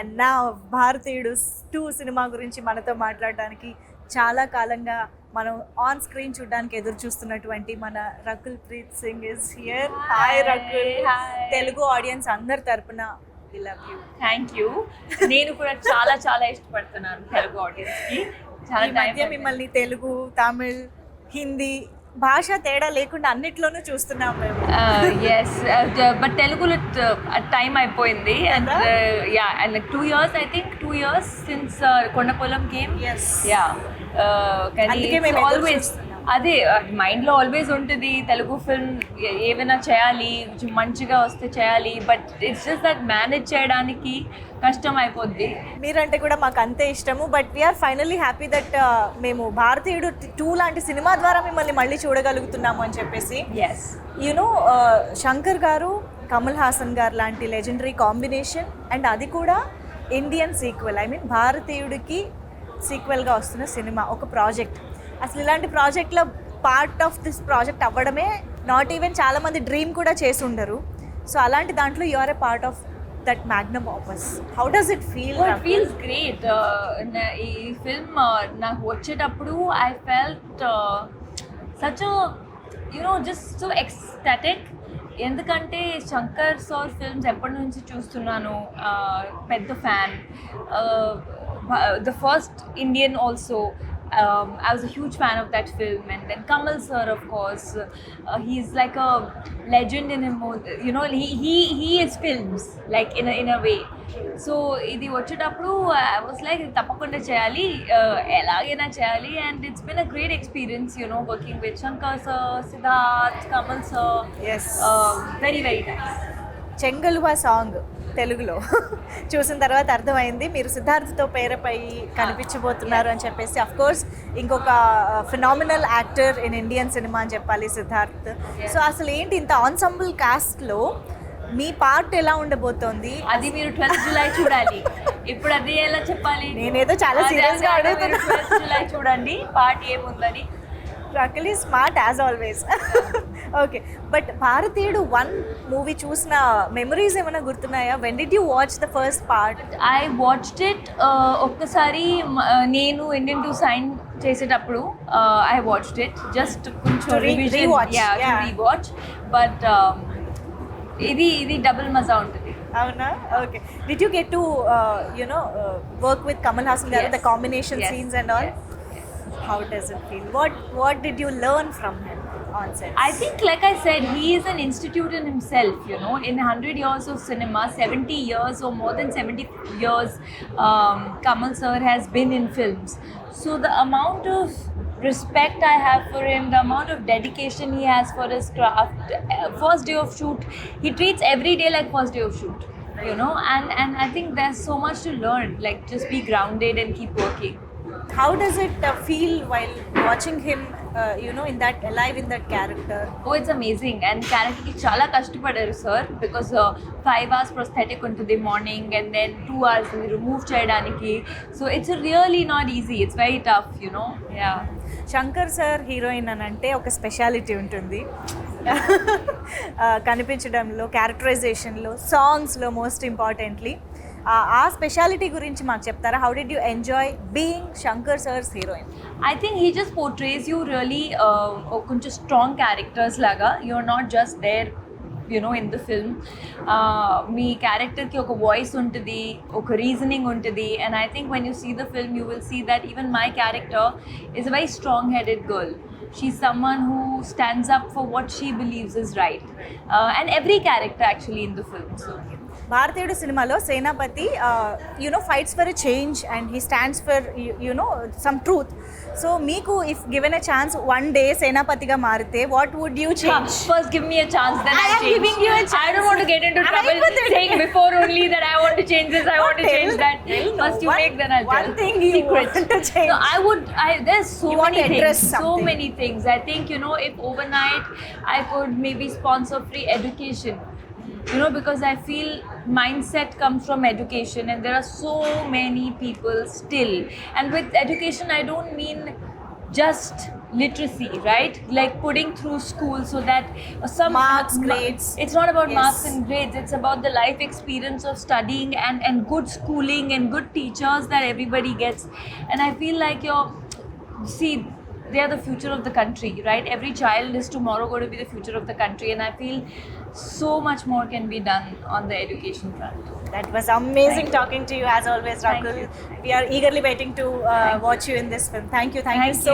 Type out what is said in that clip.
And నా భారతీయుడు 2 cinema గురించి మనతో మాట్లాడడానికి చాలా కాలంగా మనం ఆన్ స్క్రీన్ చూడడానికి ఎదురు చూస్తున్నటువంటి మన Rakul Preet Singh is here. Hi Rakul. Telugu audience అందరి తరపున we love you. Thank you. నేను కూడా చాలా చాలా ఇష్టపడుతున్నాను తెలుగు ఆడియన్స్కి. ఈ మధ్య మిమ్మల్ని తెలుగు, తమిళ్, హిందీ భాష తేడా లేకుండా అన్నిట్లోనూ చూస్తున్నాం మేము. ఎస్, బట్ తెలుగులో టైం అయిపోయింది. And yeah, and 2 years, I think 2 years since Kondapolam came. Yes. Yeah, అందుకే మేము ఎదురు ఆల్వేస్ చూస్తున్నాం. అదే మైండ్లో ఆల్వేస్ ఉంటుంది తెలుగు ఫిల్మ్ ఏమైనా చేయాలి, మంచిగా వస్తే చేయాలి. But it's just that manage చేయడానికి కష్టం అయిపోద్ది. మీరంటే కూడా మాకు అంతే ఇష్టము. But we're finally happy that మేము భారతీయుడు 2 లాంటి సినిమా ద్వారా మిమ్మల్ని మళ్ళీ చూడగలుగుతున్నాము అని చెప్పేసి. ఎస్, యూనో శంకర్ గారు, కమల్ హాసన్ గారు లాంటి లెజెండరీ కాంబినేషన్, అండ్ అది కూడా ఇండియన్ సీక్వెల్. ఐ మీన్ భారతీయుడికి సీక్వెల్గా వస్తున్న సినిమా, ఒక ప్రాజెక్ట్. అసలు ఇలాంటి ప్రాజెక్ట్లో పార్ట్ ఆఫ్ దిస్ ప్రాజెక్ట్ అవ్వడమే నాట్ ఈవెన్ చాలామంది డ్రీమ్ కూడా చేసి ఉండరు. సో అలాంటి దాంట్లో you are a part of that magnum opus. How does it feel? It feels great. ఈ ఫిల్మ్ నాకు వచ్చేటప్పుడు I felt such just so ecstatic. ఎందుకంటే శంకర్ సార్ ఫిల్మ్స్ ఎప్పటి నుంచి చూస్తున్నాను, పెద్ద fan. The first Indian also. I was a huge fan of that film, and then Kamal sir, of course, he's like a legend in him. He is films like in a way. So ఇది వచ్చేటప్పుడు I was like తప్పకుండా చేయాలి, ఎలాగైనా చేయాలి. And it's been a great experience, working with Shankar sir, Siddharth, Kamal sir. Yes. Very very nice. Chengaluva song తెలుగులో చూసిన తర్వాత అర్థమైంది మీరు సిద్ధార్థ్తో పేరపై కనిపించబోతున్నారు అని చెప్పేసి. అఫ్ కోర్స్ ఇంకొక phenomenal actor in Indian cinema అని చెప్పాలి సిద్ధార్థ్. సో అసలు ఏంటి ఇంత ఆన్సంబుల్ కాస్ట్లో మీ పార్ట్ ఎలా ఉండబోతోంది? అది మీరు 12th July చూడాలి. ఇప్పుడు అది ఎలా చెప్పాలి? నేనేదో చాలా సీరియస్గా అడుగుతున్నా. 12th July చూడండి పార్ట్ ఏముందని. Rakul is smart as always. Okay, but Bharateeyudu 1 movie చూసిన మెమరీస్ ఏమైనా గుర్తున్నాయా? When did you watch the first part? I watched it ఒక్కసారి నేను ఇండియన్ 2 సైన్ చేసేటప్పుడు ఐ వాచ్డ్ ఇట్ జస్ట్ కొంచెం రీవాచ్. బట్ ఇది డబుల్ మజా ఉంటుంది. అవునా? Okay. Did you get to work with Kamal Haasan garu, the combination scenes and all? How does it feel? What did you learn from him on set? I think, like I said, he is an institute in himself. In 100 years of cinema, 70 years or more than 70 years, Kamal sir has been in films. So the amount of respect I have for him, the amount of dedication he has for his craft. First day of shoot, he treats every day like first day of shoot. And I think there's so much to learn. Like, just be grounded and keep working. How does it feel while watching him, in that alive in that character? Oh, it's amazing. And character ki chala kashtapadaru sir, because 5 hours prosthetic untadi morning and then 2 hours remove cheyadaniki. So it's really not easy. It's very tough, Yeah. Shankar sir heroine అని అంటే ఒక speciality ఉంటుంది. కనిపించడంలో, క్యారెక్టరైజేషన్లో, సాంగ్స్లో most importantly. ఆ speciality గురించి మాకు చెప్తారా? How did you enjoy being Shankar sir's heroine? I think he just portrays you really కొంచెం స్ట్రాంగ్ క్యారెక్టర్స్ లాగా. You're not just there in the film. మీ క్యారెక్టర్కి ఒక వాయిస్ ఉంటుంది, ఒక రీజనింగ్ ఉంటుంది. And I think when you see the film, you will see that even my character is a very strong-headed girl. She's someone who stands up for what she believes is right. And every character actually in the film. So Bharateeyudu సినిమాలో Senapathi fights for a change and he stands for some truth. So మీకు if given a chance 1 day సేనాపతిగా మారితే what would you change? First give me a chance, then I am change. giving you a chance. I don't want to get into trouble saying before only that I want to change this, I want to change that. First you make, then I'll tell. One thing you want to change. No, there's so You want many to address things. So something. many things. I think, if overnight I could maybe sponsor free education. Because I feel mindset comes from education, and there are so many people still. And with education, I don't mean just literacy, right? Like putting through school so that some Marks, grades. It's not about Yes. marks and grades. It's about the life experience of studying and good schooling and good teachers that everybody gets. And I feel like see, they are the future of the country, right? Every child is tomorrow going to be the future of the country, and I feel so much more can be done on the education front. That was amazing Thank you. talking to you as always, Thank Rakul. you. We are eagerly waiting to Thank you. watch you in this film. Thank you Thank so